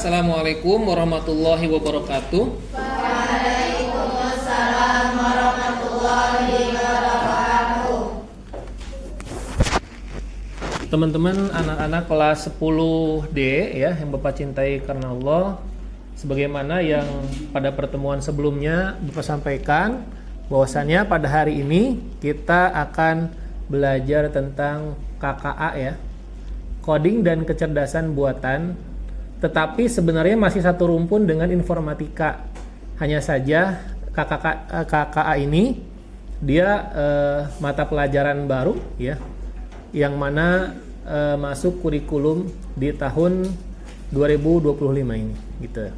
Assalamualaikum warahmatullahi wabarakatuh. Waalaikumsalam warahmatullahi wabarakatuh. Teman-teman anak-anak kelas 10D ya yang Bapak cintai karena Allah, sebagaimana yang pada pertemuan sebelumnya Bapak sampaikan bahwasannya pada hari ini kita akan belajar tentang KKA ya, coding dan kecerdasan buatan, tetapi sebenarnya masih satu rumpun dengan informatika. Hanya saja KKA ini dia mata pelajaran baru ya, yang mana masuk kurikulum di tahun 2025 ini gitu.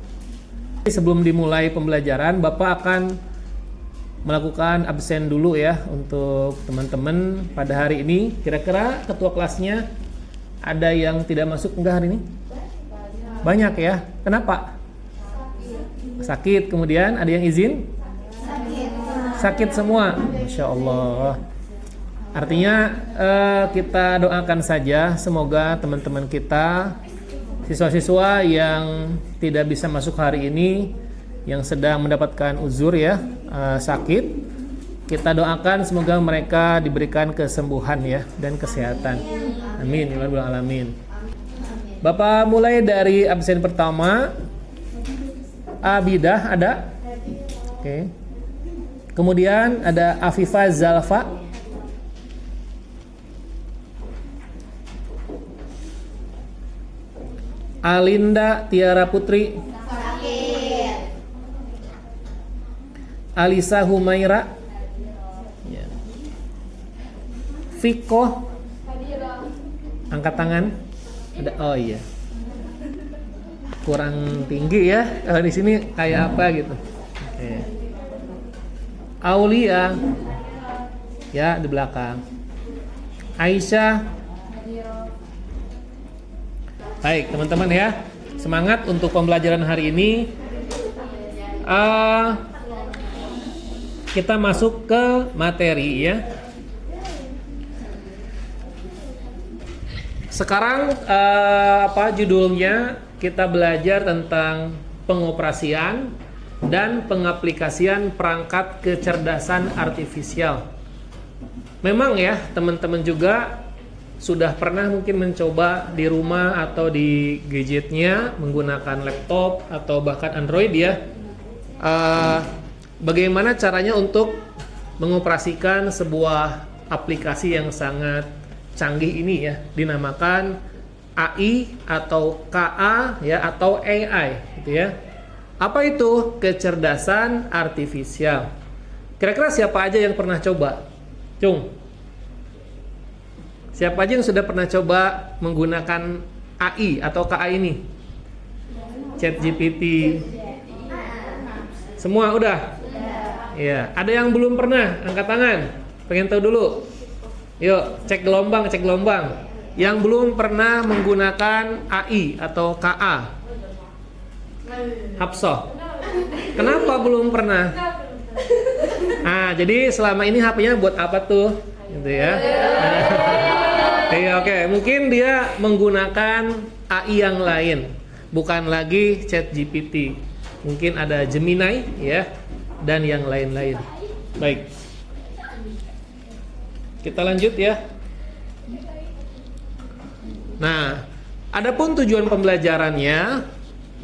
Sebelum dimulai pembelajaran, Bapak akan melakukan absen dulu ya untuk teman-teman pada hari ini. Kira-kira ketua kelasnya ada yang tidak masuk enggak hari ini? Banyak ya. Kenapa? Sakit. Kemudian ada yang izin? Sakit semua. Masya Allah. Artinya kita doakan saja semoga teman-teman kita, siswa-siswa yang tidak bisa masuk hari ini, yang sedang mendapatkan uzur ya, sakit, kita doakan semoga mereka diberikan kesembuhan ya dan kesehatan. Amin ya rabbal alamin. Bapak mulai dari absen pertama. Abidah ada? Oke. Kemudian ada Afifah Zalfa. Alinda Tiara Putri. Alisa Humaira ya. Fiko, angkat tangan. Ada, oh iya, kurang tinggi ya. Di sini kayak apa gitu. Oke. Aulia ya di belakang. Aisyah. Baik teman-teman ya, semangat untuk pembelajaran hari ini. Kita masuk ke materi ya. Sekarang apa judulnya? Kita belajar tentang pengoperasian dan pengaplikasian perangkat kecerdasan artifisial. Memang ya, teman-teman juga sudah pernah mungkin mencoba di rumah atau di gadgetnya menggunakan laptop atau bahkan Android ya. Bagaimana caranya untuk mengoperasikan sebuah aplikasi yang sangat canggih ini ya, dinamakan AI atau KA ya, atau AI gitu ya. Apa itu kecerdasan artifisial? Kira-kira siapa aja yang pernah coba? Cung, siapa aja yang sudah pernah coba menggunakan AI atau KA ini? ChatGPT. Semua udah? Ya, ada yang belum pernah? Angkat tangan. Pengen tahu dulu. Yuk, cek gelombang. Yang belum pernah menggunakan AI atau KA? Hapsoh. Kenapa belum pernah? Ah, jadi selama ini HP-nya buat apa tuh? Gitu ya. Oke. Mungkin dia menggunakan AI yang lain, bukan lagi ChatGPT. Mungkin ada Gemini ya, dan yang lain-lain. Baik. Kita lanjut ya. Nah, adapun tujuan pembelajarannya,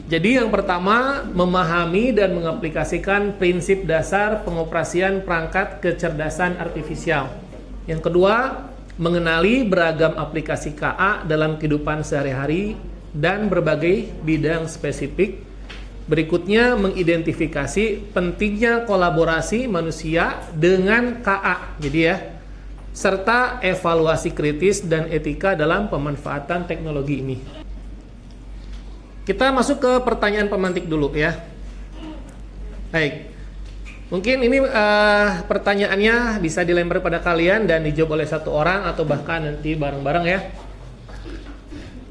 jadi yang pertama memahami dan mengaplikasikan prinsip dasar pengoperasian perangkat kecerdasan artifisial. Yang kedua, mengenali beragam aplikasi KA dalam kehidupan sehari-hari dan berbagai bidang spesifik. Berikutnya, mengidentifikasi pentingnya kolaborasi manusia dengan KA. Jadi ya, serta evaluasi kritis dan etika dalam pemanfaatan teknologi ini. Kita masuk ke pertanyaan pemantik dulu ya. Baik, mungkin ini pertanyaannya bisa dilempar pada kalian dan dijawab oleh satu orang atau bahkan nanti bareng-bareng ya.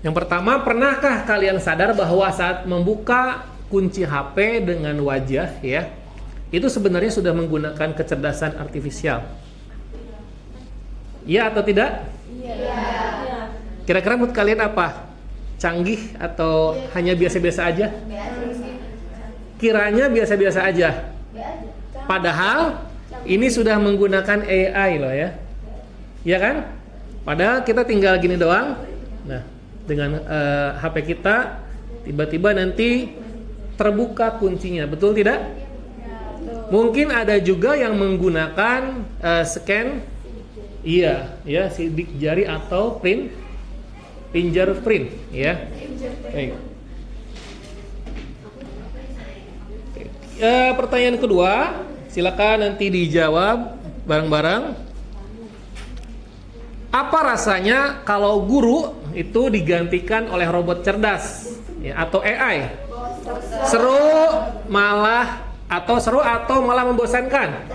Yang pertama, pernahkah kalian sadar bahwa saat membuka kunci HP dengan wajah ya, itu sebenarnya sudah menggunakan kecerdasan artifisial? Ya atau tidak? Iya. Kira-kira menurut kalian apa? canggih atau hanya biasa-biasa aja? Kiranya biasa-biasa aja. Padahal ini sudah menggunakan AI loh ya. Iya kan? Padahal kita tinggal gini doang. Nah, dengan HP kita tiba-tiba nanti terbuka kuncinya. Betul tidak? Mungkin ada juga yang menggunakan scan, iya, ya, sidik jari atau fingerprint, ya. Baik. Pertanyaan kedua, silakan nanti dijawab bareng-bareng. Apa rasanya kalau guru itu digantikan oleh robot cerdas, ya, atau AI? Seru, seru atau malah membosankan?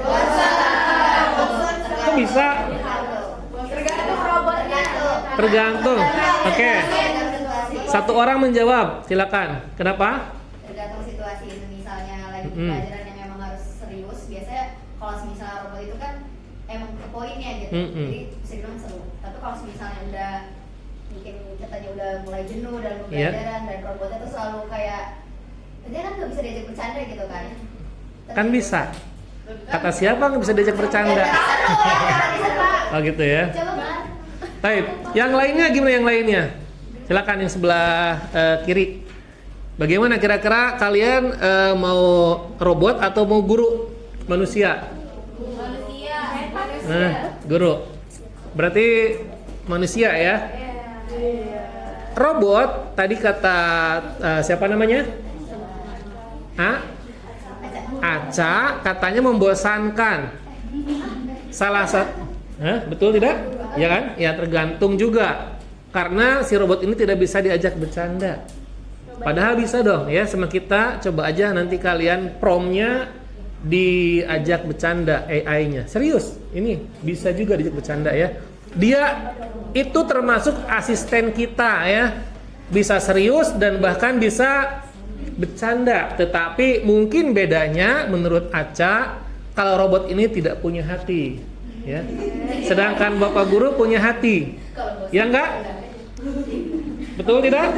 Kok bisa? Tergantung robotnya. Tergantung. Oke. Satu orang menjawab, silakan. Kenapa? Tergantung situasi. Misalnya lagi pelajaran yang memang harus serius, biasanya kalau misalnya robot itu kan emang ke poinnya gitu, jadi bisa dibilang seru. Tapi kalau misalnya udah bikin kitanya udah mulai jenuh dalam pembelajaran dan robotnya tuh selalu kayak dia kan nggak bisa diajak bercanda gitu kan? Kan bisa. Kata siapa nggak bisa diajak bercanda? Oh gitu ya. Baik. Yang lainnya gimana yang lainnya? Silakan yang sebelah kiri. Bagaimana kira-kira kalian mau robot atau mau guru manusia? Nah, guru. Berarti manusia ya? Robot tadi kata siapa namanya? Aca katanya membosankan. Salah satu, betul tidak? Ya kan? Ya tergantung juga. Karena si robot ini tidak bisa diajak bercanda. Padahal bisa dong ya, sama kita coba aja nanti kalian promnya diajak bercanda AI-nya. Serius, ini bisa juga diajak bercanda ya. Dia itu termasuk asisten kita ya. Bisa serius dan bahkan bisa bercanda. Tetapi mungkin bedanya menurut Aca, kalau robot ini tidak punya hati ya. Sedangkan Bapak Guru punya hati. Ya enggak? Betul tidak?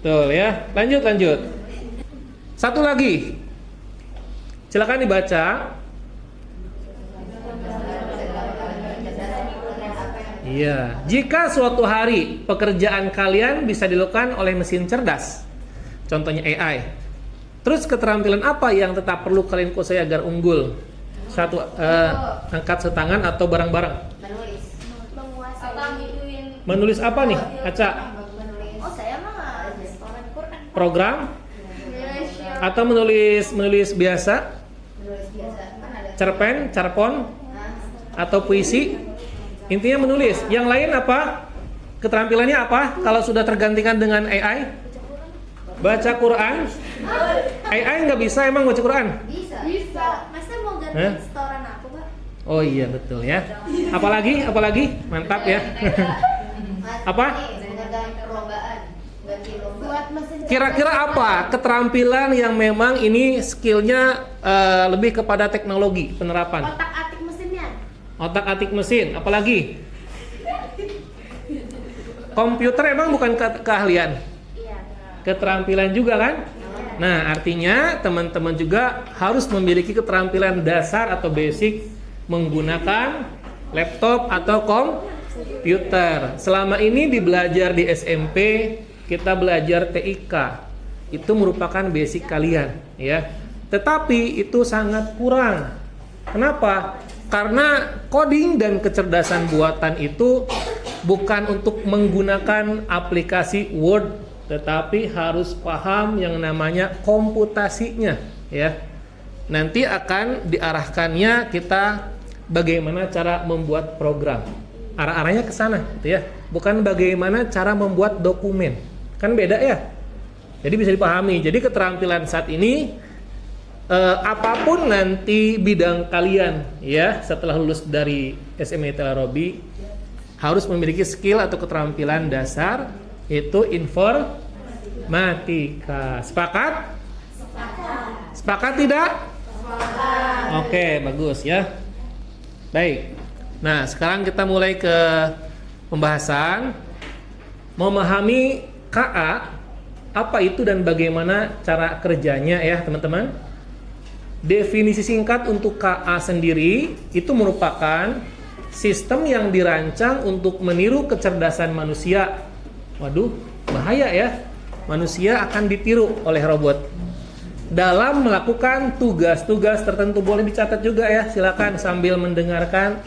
Betul ya. Lanjut. Satu lagi. Silakan dibaca. Iya. Jika suatu hari pekerjaan kalian bisa dilakukan oleh mesin cerdas, contohnya AI, terus keterampilan apa yang tetap perlu kalian kuasai agar unggul? Satu, angkat setangan atau barang-barang? Menulis. Menulis apa nih, Aca? Oh, saya mah orang Quran. Program? Atau menulis biasa? Menulis biasa kan ada. Cerpen, carpon, atau puisi? Intinya menulis. Yang lain apa? Keterampilannya apa? Kalau sudah tergantikan dengan AI? Baca Quran? AI nggak bisa emang baca Quran? Bisa. Masa mau ganti setoran aku, Pak? Oh iya betul ya. Apalagi? Mantap ya. Apa? Ganti perlombaan. Ganti lomba. Buat mesin Kira-kira apa keterampilan yang memang ini skillnya lebih kepada teknologi penerapan? otak-atik mesinnya. Otak-atik mesin, apalagi? Komputer emang bukan keahlian, Iya. keterampilan juga kan? Nah artinya teman-teman juga harus memiliki keterampilan dasar atau basic menggunakan laptop atau komputer. Selama ini belajar di SMP kita belajar TIK, itu merupakan basic kalian ya. Tetapi itu sangat kurang. Kenapa? Karena coding dan kecerdasan buatan itu bukan untuk menggunakan aplikasi Word, tetapi harus paham yang namanya komputasinya ya. Nanti akan diarahkannya kita bagaimana cara membuat program. Arah-arahnya ke sana gitu ya. Bukan bagaimana cara membuat dokumen. Kan beda ya. Jadi bisa dipahami. Jadi keterampilan saat ini apapun nanti bidang kalian ya setelah lulus dari SMA Itela Robi harus memiliki skill atau keterampilan dasar, yaitu informatika. Sepakat? Sepakat tidak? Oke, bagus ya. Baik. Nah, sekarang kita mulai ke pembahasan memahami KA, apa itu dan bagaimana cara kerjanya ya teman-teman? Definisi singkat untuk KA sendiri itu merupakan sistem yang dirancang untuk meniru kecerdasan manusia. Waduh, bahaya ya. Manusia akan ditiru oleh robot dalam melakukan tugas-tugas tertentu. Boleh dicatat juga ya, silakan sambil mendengarkan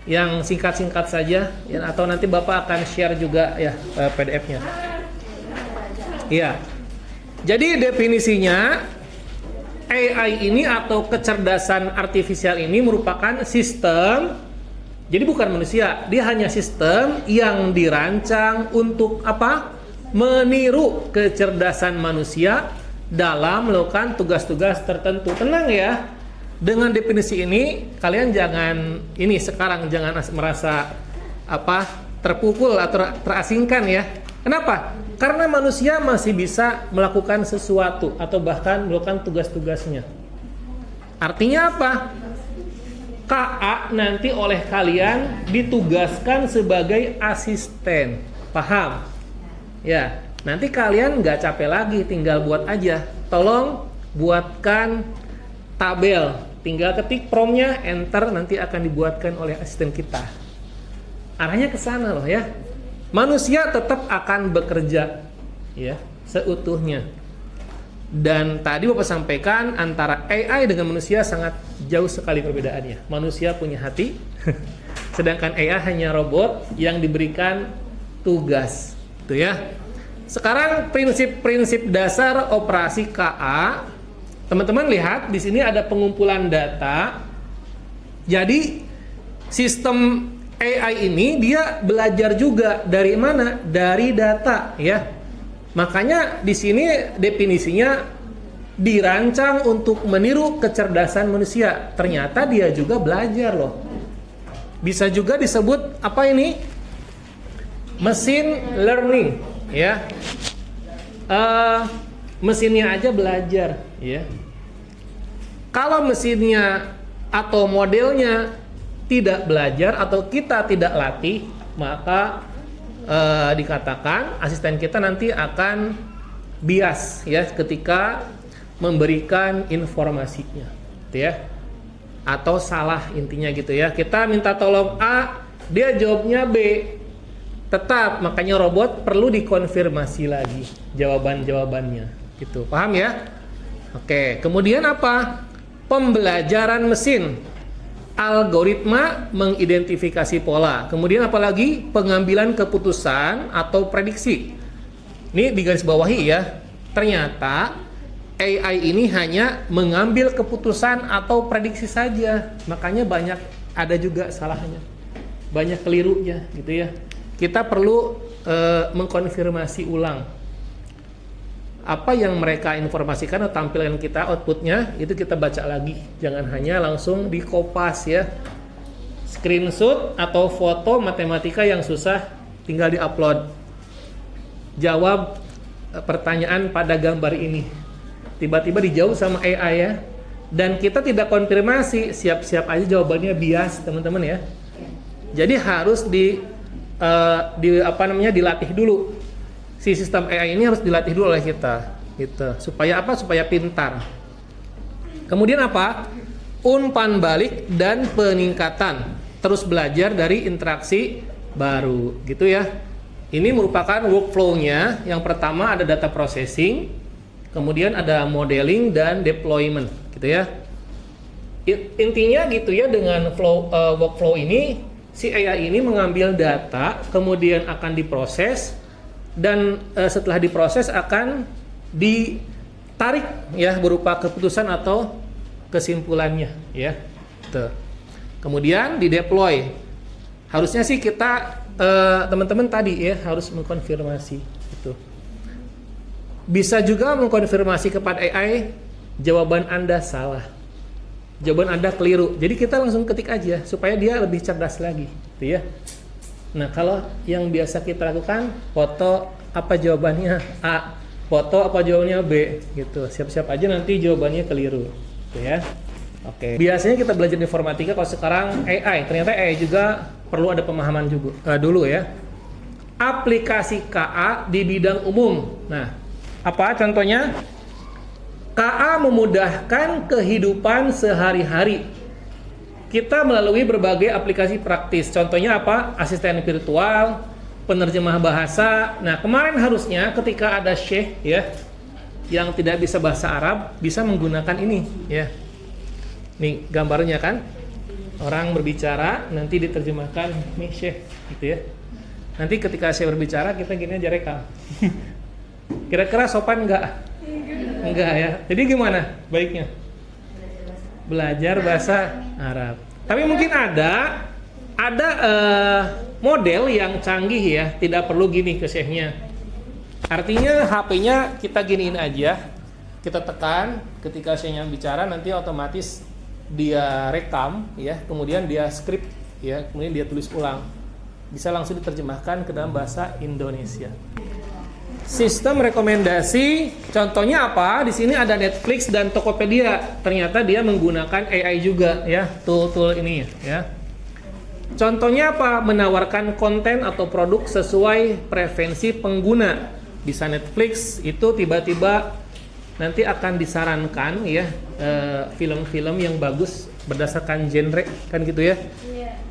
yang singkat-singkat saja ya, atau nanti Bapak akan share juga ya PDF-nya. Iya. Jadi definisinya AI ini atau kecerdasan artifisial ini merupakan sistem. Jadi bukan manusia, dia hanya sistem yang dirancang untuk apa? Meniru kecerdasan manusia dalam melakukan tugas-tugas tertentu. Tenang ya. Dengan definisi ini kalian jangan sekarang jangan merasa terpukul atau terasingkan ya. Kenapa? Karena manusia masih bisa melakukan sesuatu atau bahkan melakukan tugas-tugasnya. Artinya apa? KA nanti oleh kalian ditugaskan sebagai asisten. Paham? Ya, nanti kalian nggak capek lagi, tinggal buat aja. Tolong buatkan tabel, tinggal ketik promptnya, enter, nanti akan dibuatkan oleh asisten kita. Arahnya ke sana loh ya. Manusia tetap akan bekerja ya seutuhnya. Dan tadi Bapak sampaikan antara AI dengan manusia sangat jauh sekali perbedaannya. Manusia punya hati, sedangkan AI hanya robot yang diberikan tugas, gitu ya. Sekarang prinsip-prinsip dasar operasi KA. Teman-teman lihat di sini ada pengumpulan data. Jadi sistem AI ini dia belajar juga dari mana? Dari data ya. Makanya di sini definisinya dirancang untuk meniru kecerdasan manusia. Ternyata dia juga belajar loh. Bisa juga disebut apa ini? Machine learning ya. Mesinnya aja belajar ya. Kalau mesinnya atau modelnya tidak belajar atau kita tidak latih, maka dikatakan asisten kita nanti akan bias ya ketika memberikan informasinya, gitu ya. Atau salah intinya gitu ya. Kita minta tolong A, dia jawabnya B. Tetap makanya robot perlu dikonfirmasi lagi jawaban-jawabannya. Gitu, paham ya? Oke, kemudian apa? Pembelajaran mesin. Algoritma mengidentifikasi pola. Kemudian apalagi? Pengambilan keputusan atau prediksi. Ini digarisbawahi ya. Ternyata AI ini hanya mengambil keputusan atau prediksi saja. Makanya banyak ada juga salahnya. Banyak kelirunya gitu ya. Kita perlu mengkonfirmasi ulang apa yang mereka informasikan atau tampilan kita, outputnya itu kita baca lagi, jangan hanya langsung di kopas ya. Screenshot atau foto matematika yang susah tinggal di upload. Jawab pertanyaan pada gambar ini, tiba-tiba dijawab sama AI ya, dan kita tidak konfirmasi, siap-siap aja jawabannya bias teman-teman ya. Jadi harus dilatih dulu. Si sistem AI ini harus dilatih dulu oleh kita, gitu. Supaya apa? Supaya pintar. Kemudian apa? Umpan balik dan peningkatan. Terus belajar dari interaksi baru, gitu ya. Ini merupakan workflow-nya. Yang pertama ada data processing, kemudian ada modeling dan deployment, gitu ya. Intinya gitu ya, dengan workflow ini, si AI ini mengambil data, kemudian akan diproses. Dan setelah diproses akan ditarik ya berupa keputusan atau kesimpulannya ya. Tuh. Kemudian dideploy. Harusnya sih kita teman-teman tadi ya harus mengkonfirmasi itu. Bisa juga mengkonfirmasi kepada AI jawaban Anda salah. Jawaban Anda keliru. Jadi kita langsung ketik aja supaya dia lebih cerdas lagi, gitu ya. Nah, kalau yang biasa kita lakukan, foto apa jawabannya A, foto apa jawabannya B, gitu. Siap-siap aja nanti jawabannya keliru, gitu ya. Oke. Biasanya kita belajar informatika, kalau sekarang AI, ternyata AI juga perlu ada pemahaman juga dulu ya. aplikasi KA di bidang umum. Nah, apa contohnya? KA memudahkan kehidupan sehari-hari. Kita melalui berbagai aplikasi praktis. Contohnya apa? Asisten virtual, penerjemah bahasa. Nah, kemarin harusnya ketika ada syekh ya yang tidak bisa bahasa Arab bisa menggunakan ini ya. Nih gambarnya kan. Orang berbicara nanti diterjemahkan nih syekh gitu ya. Nanti ketika saya berbicara kita gini aja rekam. Kira-kira sopan enggak? Enggak ya. Jadi gimana baiknya? Belajar bahasa Arab. Tapi mungkin ada model yang canggih ya, tidak perlu gini ke syekhnya. Artinya HP-nya kita giniin aja, kita tekan ketika syekhnya bicara nanti otomatis dia rekam ya, kemudian dia script ya, kemudian dia tulis ulang. Bisa langsung diterjemahkan ke dalam bahasa Indonesia. Sistem rekomendasi, contohnya apa? Di sini ada Netflix dan Tokopedia. Ternyata dia menggunakan AI juga ya, tool ini ya. Contohnya apa? Menawarkan konten atau produk sesuai preferensi pengguna. Bisa Netflix itu tiba-tiba nanti akan disarankan ya film-film yang bagus berdasarkan genre kan gitu ya.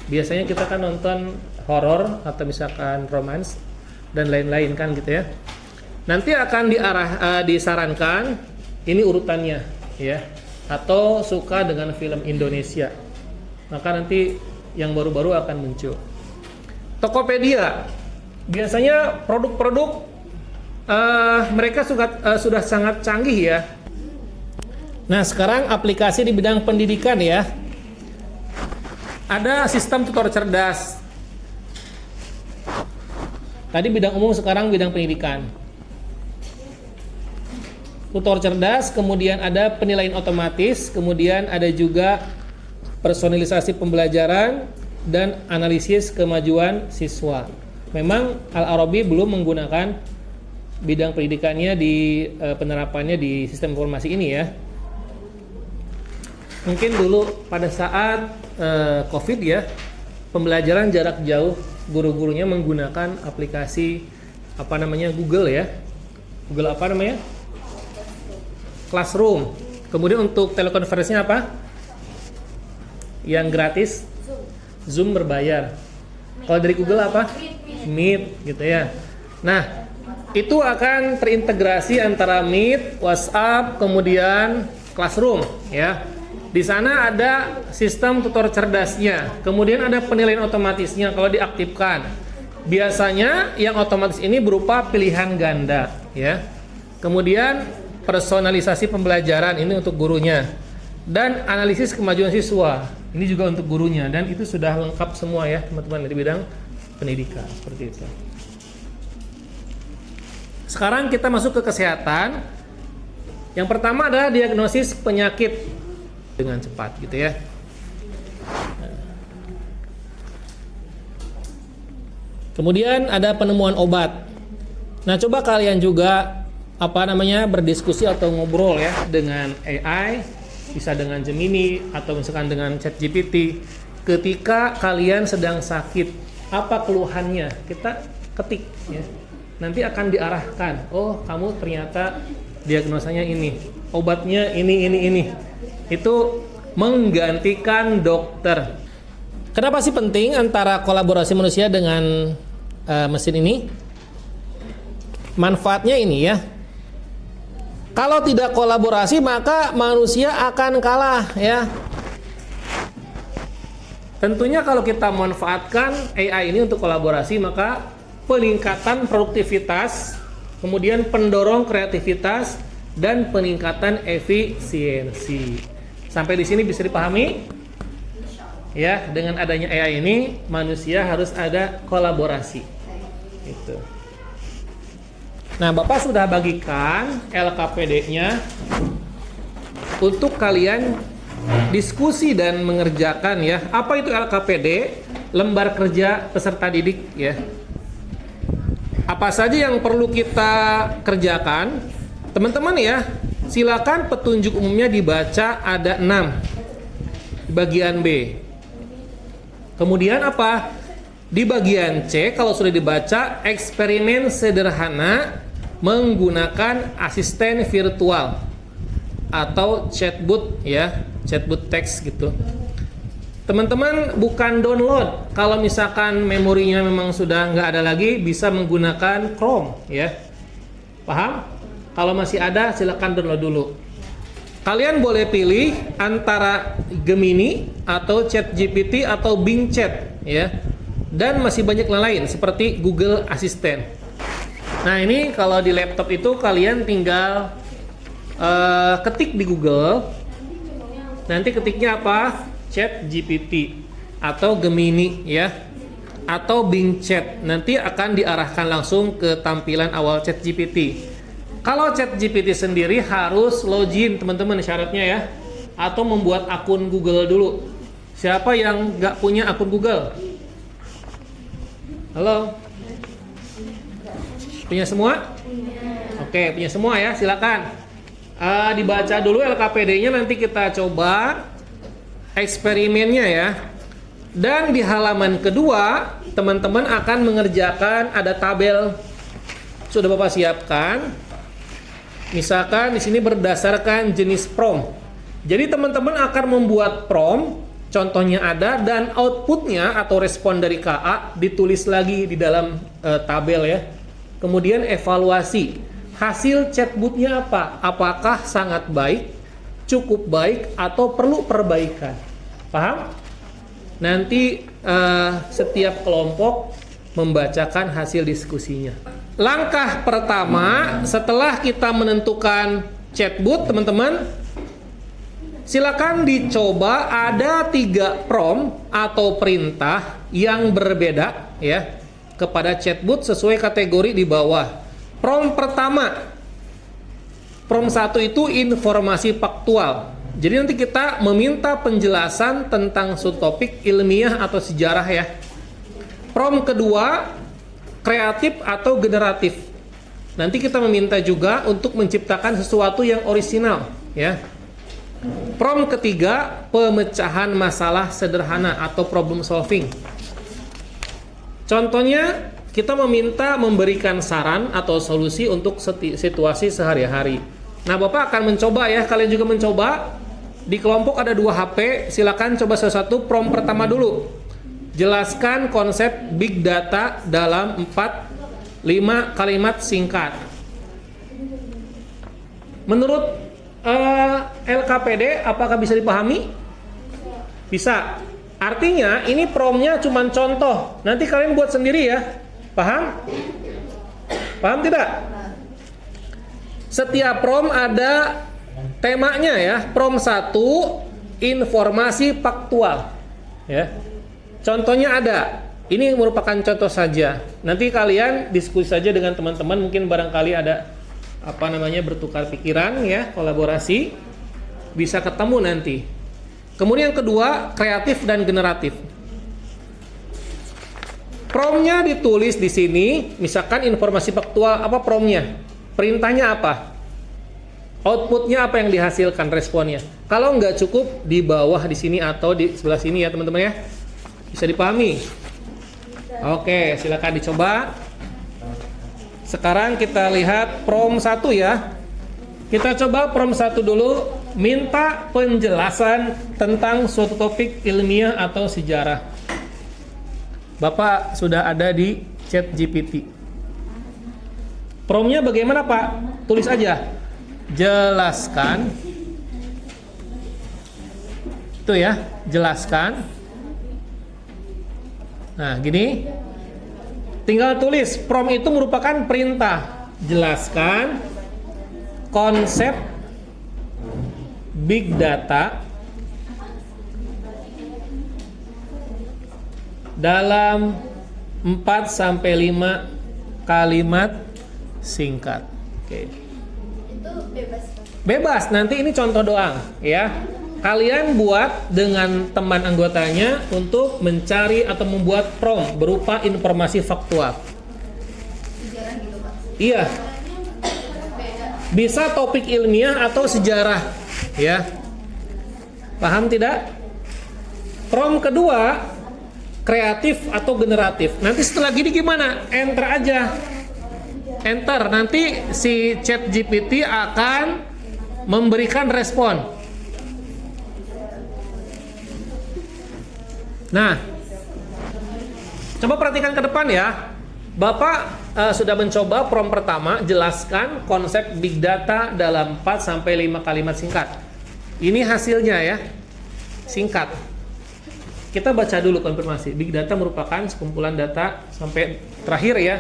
Biasanya kita kan nonton horor atau misalkan romance dan lain-lain kan gitu ya. Nanti akan disarankan ini urutannya ya, atau suka dengan film Indonesia, maka nanti yang baru-baru akan muncul. Tokopedia biasanya produk-produk mereka sudah sangat canggih ya. Nah sekarang aplikasi di bidang pendidikan ya, ada sistem tutor cerdas. Tadi bidang umum, sekarang bidang pendidikan. Tutor cerdas, kemudian ada penilaian otomatis, kemudian ada juga personalisasi pembelajaran dan analisis kemajuan siswa. Memang Al-Arabi belum menggunakan bidang pendidikannya di penerapannya di sistem informasi ini ya. Mungkin dulu pada saat COVID ya, pembelajaran jarak jauh, guru-gurunya menggunakan aplikasi apa namanya Google ya. Google apa namanya? Classroom. Kemudian untuk telekonferensinya apa? Yang gratis Zoom berbayar. Kalau dari Google apa? Meet gitu ya. Nah, itu akan terintegrasi antara Meet, WhatsApp, kemudian Classroom ya. Di sana ada sistem tutor cerdasnya, kemudian ada penilaian otomatisnya kalau diaktifkan. Biasanya yang otomatis ini berupa pilihan ganda ya. Kemudian personalisasi pembelajaran ini untuk gurunya. Dan analisis kemajuan siswa ini juga untuk gurunya, dan itu sudah lengkap semua ya teman-teman di bidang pendidikan seperti itu. Sekarang kita masuk ke kesehatan. Yang pertama adalah diagnosis penyakit dengan cepat gitu ya. Kemudian ada penemuan obat. Nah, coba kalian juga berdiskusi atau ngobrol ya dengan AI, bisa dengan Gemini atau misalkan dengan ChatGPT. Ketika kalian sedang sakit, apa keluhannya? Kita ketik ya. Nanti akan diarahkan. Oh, kamu ternyata diagnosanya ini, obatnya ini. Itu menggantikan dokter. Kenapa sih penting antara kolaborasi manusia dengan mesin ini? Manfaatnya ini ya. Kalau tidak kolaborasi maka manusia akan kalah ya. Tentunya kalau kita manfaatkan AI ini untuk kolaborasi, maka peningkatan produktivitas, kemudian pendorong kreativitas dan peningkatan efisiensi. Sampai di sini bisa dipahami? Ya, dengan adanya AI ini manusia harus ada kolaborasi. Itu. Nah, Bapak sudah bagikan LKPD-nya untuk kalian diskusi dan mengerjakan ya. Apa itu LKPD? Lembar kerja peserta didik ya. Apa saja yang perlu kita kerjakan? Teman-teman ya, silakan petunjuk umumnya dibaca, ada 6 di bagian B. Kemudian apa? Di bagian C kalau sudah dibaca, eksperimen sederhana menggunakan asisten virtual atau chatbot ya, chatbot teks gitu. Teman-teman bukan download. Kalau misalkan memorinya memang sudah nggak ada lagi, bisa menggunakan Chrome ya. Paham? Kalau masih ada silakan download dulu. Kalian boleh pilih antara Gemini atau ChatGPT atau Bing Chat ya. Dan masih banyak yang lain seperti Google Assistant. Nah, ini kalau di laptop itu kalian tinggal ketik di Google. Nanti ketiknya apa? ChatGPT atau Gemini ya. Atau Bing Chat. Nanti akan diarahkan langsung ke tampilan awal ChatGPT. Kalau ChatGPT sendiri harus login teman-teman syaratnya ya. Atau membuat akun Google dulu. Siapa yang nggak punya akun Google? Halo? Punya semua? Oke, punya semua ya, silakan. Dibaca dulu LKPD-nya, nanti kita coba eksperimennya ya. Dan di halaman kedua, teman-teman akan mengerjakan ada tabel. Sudah Bapak siapkan. Misalkan di sini berdasarkan jenis prompt. Jadi teman-teman akan membuat prompt. Contohnya ada dan outputnya atau respon dari KA ditulis lagi di dalam tabel ya. Kemudian evaluasi hasil chatbotnya apa? Apakah sangat baik, cukup baik atau perlu perbaikan? Paham? Nanti setiap kelompok membacakan hasil diskusinya. Langkah pertama setelah kita menentukan chatbot teman-teman. Silakan dicoba ada 3 prompt atau perintah yang berbeda ya kepada chatbot sesuai kategori di bawah. Prompt pertama, prompt 1 itu informasi faktual. Jadi nanti kita meminta penjelasan tentang suatu topik ilmiah atau sejarah ya. Prompt kedua, kreatif atau generatif. Nanti kita meminta juga untuk menciptakan sesuatu yang orisinal ya. Prompt ketiga, pemecahan masalah sederhana atau problem solving. Contohnya, kita meminta memberikan saran atau solusi untuk situasi sehari-hari. Nah, Bapak akan mencoba ya, kalian juga mencoba. Di kelompok ada 2 HP, silakan coba salah satu prompt pertama dulu. Jelaskan konsep big data dalam 4-5 kalimat singkat. Menurut LKPD apakah bisa dipahami? Bisa. Artinya ini promnya cuma contoh. Nanti kalian buat sendiri ya. Paham? Paham tidak? Setiap prom ada temanya ya. Prom 1 informasi faktual. Ya. Contohnya ada. Ini merupakan contoh saja. Nanti kalian diskusi saja dengan teman-teman, mungkin barangkali ada bertukar pikiran ya, kolaborasi, bisa ketemu nanti. Kemudian yang kedua, kreatif dan generatif. Promnya ditulis di sini, misalkan informasi faktual, apa promnya? Perintahnya apa? Outputnya apa yang dihasilkan responnya? Kalau nggak cukup di bawah di sini atau di sebelah sini ya teman-teman ya. Bisa dipahami? Oke, silakan dicoba. Sekarang kita lihat prompt 1 ya. Kita coba prompt 1 dulu. Minta penjelasan tentang suatu topik ilmiah atau sejarah. Bapak sudah ada di ChatGPT. Promptnya bagaimana Pak? Tulis aja. Jelaskan. Itu ya, jelaskan. Nah, gini. Tinggal tulis, prompt itu merupakan perintah. Jelaskan konsep big data dalam 4-5 kalimat singkat. Oke. Itu bebas. Bebas, nanti ini contoh doang ya. Kalian buat dengan teman anggotanya untuk mencari atau membuat prompt berupa informasi faktual. Sejarah gitu Pak. Iya. Bisa topik ilmiah atau sejarah, ya. Paham tidak? Prompt kedua, kreatif atau generatif. Nanti setelah gini gimana? Enter aja. Enter. Nanti si ChatGPT akan memberikan respon. Nah, coba perhatikan ke depan ya. Bapak sudah mencoba prompt pertama, jelaskan konsep big data dalam 4-5 kalimat singkat. Ini hasilnya ya, singkat. Kita baca dulu konfirmasi. Big data merupakan sekumpulan data sampai terakhir ya.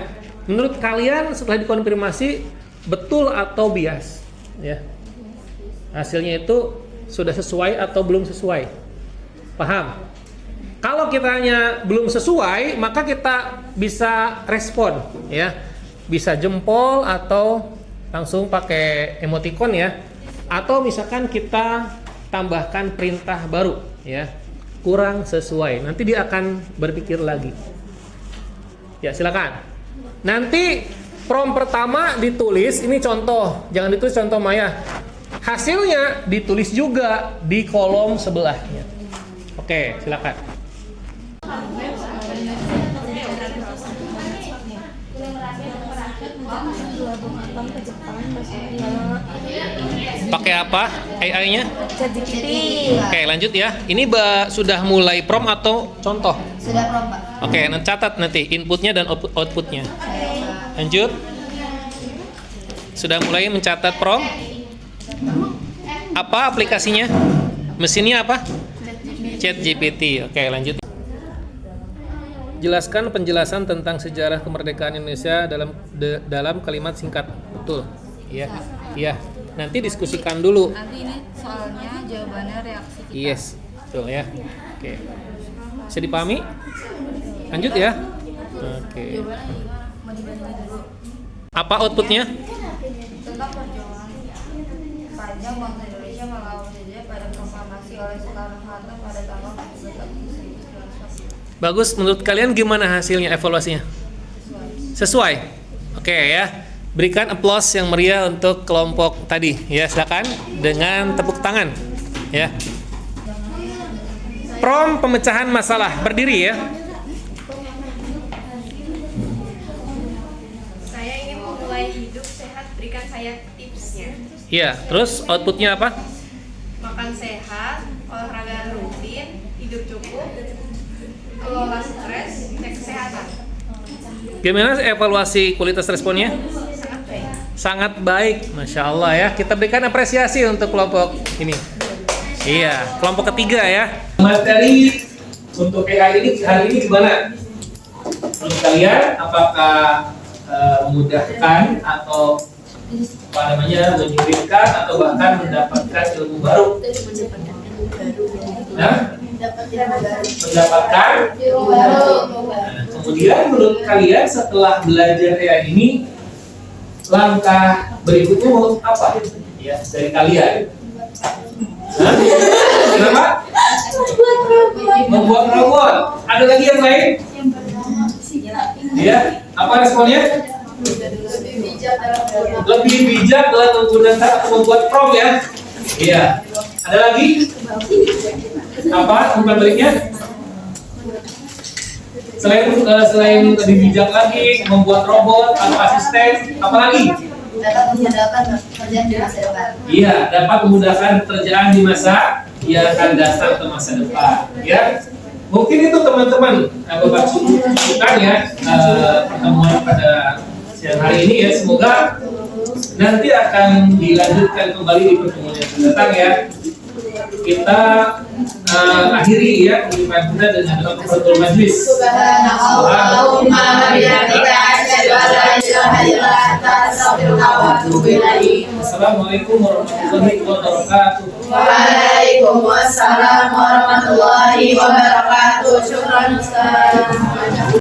Menurut kalian setelah dikonfirmasi betul atau bias? Ya. Hasilnya itu sudah sesuai atau belum sesuai? Paham? Kalau kitanya belum sesuai, maka kita bisa respon ya. Bisa jempol atau langsung pakai emoticon ya. Atau misalkan kita tambahkan perintah baru ya. Kurang sesuai. Nanti dia akan berpikir lagi. Ya, silakan. Nanti prompt pertama ditulis, ini contoh, jangan ditulis contoh Maya. Hasilnya ditulis juga di kolom sebelahnya. Oke, silakan. Pakai apa AI-nya? ChatGPT. Oke, lanjut ya. Ini sudah mulai prompt atau contoh? Sudah prompt, Pak. Oke, catat nanti inputnya dan outputnya. Lanjut. Sudah mulai mencatat prompt? Apa aplikasinya? Mesinnya apa? ChatGPT. Oke, lanjut. Jelaskan penjelasan tentang sejarah kemerdekaan Indonesia dalam kalimat singkat. Betul. Iya. Iya. Nanti diskusikan dulu. Nanti ini soalnya jawabannya reaksi kita. Yes. Betul ya. Oke. Bisa dipahami? Lanjut ya. Oke. Jawabannya gimana? Mau dibandingin dulu. Apa outputnya? Tentang perjuangan panjang bangsa Indonesia melawan penjajah pada proklamasi oleh Soekarno-Hatta pada tanggal 17 Agustus 1945. Bagus. Menurut kalian gimana hasilnya, evaluasinya? Sesuai. Oke ya. Berikan applause yang meriah untuk kelompok tadi. Ya, silakan dengan tepuk tangan. Ya. Prompt pemecahan masalah. Berdiri ya. Saya ingin memulai hidup sehat, berikan saya tipsnya. Iya, terus outputnya apa? Makan sehat, olahraga rutin, tidur cukup, kelola stres, cek kesehatan. Gimana evaluasi kualitas responnya? Sangat baik. Sangat baik, Masya Allah ya. Kita berikan apresiasi untuk kelompok ini. Iya, kelompok ketiga ya. Materi untuk AI ini hari ini gimana? Menurut kalian apakah memudahkan atau apa namanya menyulitkan atau bahkan mendapatkan ilmu baru? Nah, mendapatkan Ilmu baru. Nah, kemudian menurut kalian setelah belajar AI ini langkah berikutnya mau apa ya dari kalian? Hah? Kenapa? Membuat robot. Ada lagi yang lain? Ya, apa responnya? Lebih bijak dalam menggunakan atau membuat prompt ya. Iya. Ada lagi? Apa umpan baliknya? Selain lebih bijak lagi, membuat robot atau asisten, apa lagi? Dapat memudahkan pekerjaan di masa depan. Iya, dapat memudahkan pekerjaan di masa yang akan datang ke masa depan. Ya, mungkin itu teman-teman Bapak cukupkan ya pertemuan pada siang hari ini ya. Semoga nanti akan dilanjutkan kembali di pertemuan yang akan datang ya. Kita akhiri ya pembicaraan kita dengan doa kafaratul majlis. Subhanallahumma wa bihamdika asyhadu an la ilaha illa anta astaghfiruka wa atubu ilaik. Assalamualaikum warahmatullahi wabarakatuh. Waalaikumsalam warahmatullahi wabarakatuh. Syukran Ustaz.